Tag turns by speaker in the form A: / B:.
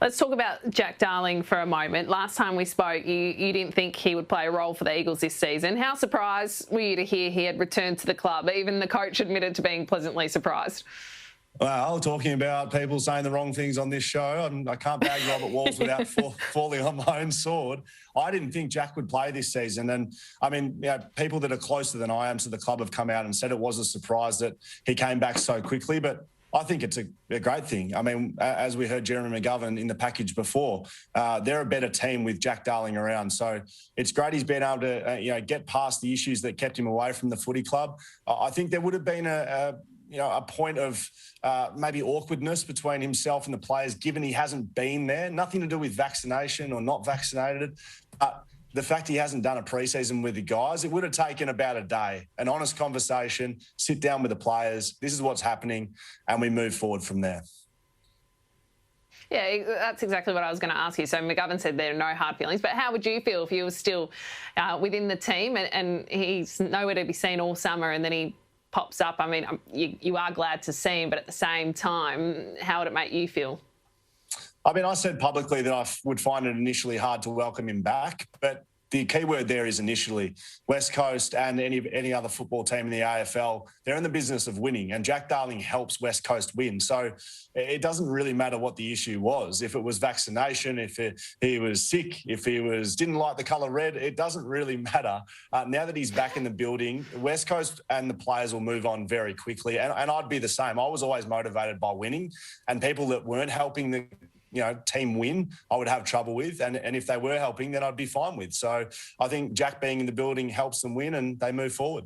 A: Let's talk about Jack Darling for a moment. Last time we spoke, you didn't think he would play a role for the Eagles this season. How surprised were you to hear he had returned to the club? Even the coach admitted to being pleasantly surprised.
B: Well, talking about people saying the wrong things on this show, I can't bag Robert Walls without falling on my own sword. I didn't think Jack would play this season. And, I mean, people that are closer than I am to the club have come out and said it was a surprise that he came back so quickly. But I think it's a great thing. I mean, as we heard Jeremy McGovern in the package before, they're a better team with Jack Darling around. So it's great he's been able to get past the issues that kept him away from the footy club. I think there would have been a point of maybe awkwardness between himself and the players, given he hasn't been there. Nothing to do with vaccination or not vaccinated. But the fact he hasn't done a pre-season with the guys, it would have taken about a day, an honest conversation, sit down with the players, this is what's happening, and we move forward from there.
A: Yeah, that's exactly what I was going to ask you. So McGovern said there are no hard feelings, but how would you feel if you were still within the team and he's nowhere to be seen all summer and then he pops up? I mean, you are glad to see him, but at the same time, how would it make you feel?
B: I mean, I said publicly that I would find it initially hard to welcome him back, but the key word there is initially. West Coast and any other football team in the AFL, they're in the business of winning, and Jack Darling helps West Coast win. So it doesn't really matter what the issue was. If it was vaccination, if he was sick, if he didn't like the colour red, it doesn't really matter. Now that he's back in the building, West Coast and the players will move on very quickly. And I'd be the same. I was always motivated by winning, and people that weren't helping the team win, I would have trouble with. And if they were helping, then I'd be fine with. So I think Jack being in the building helps them win and they move forward.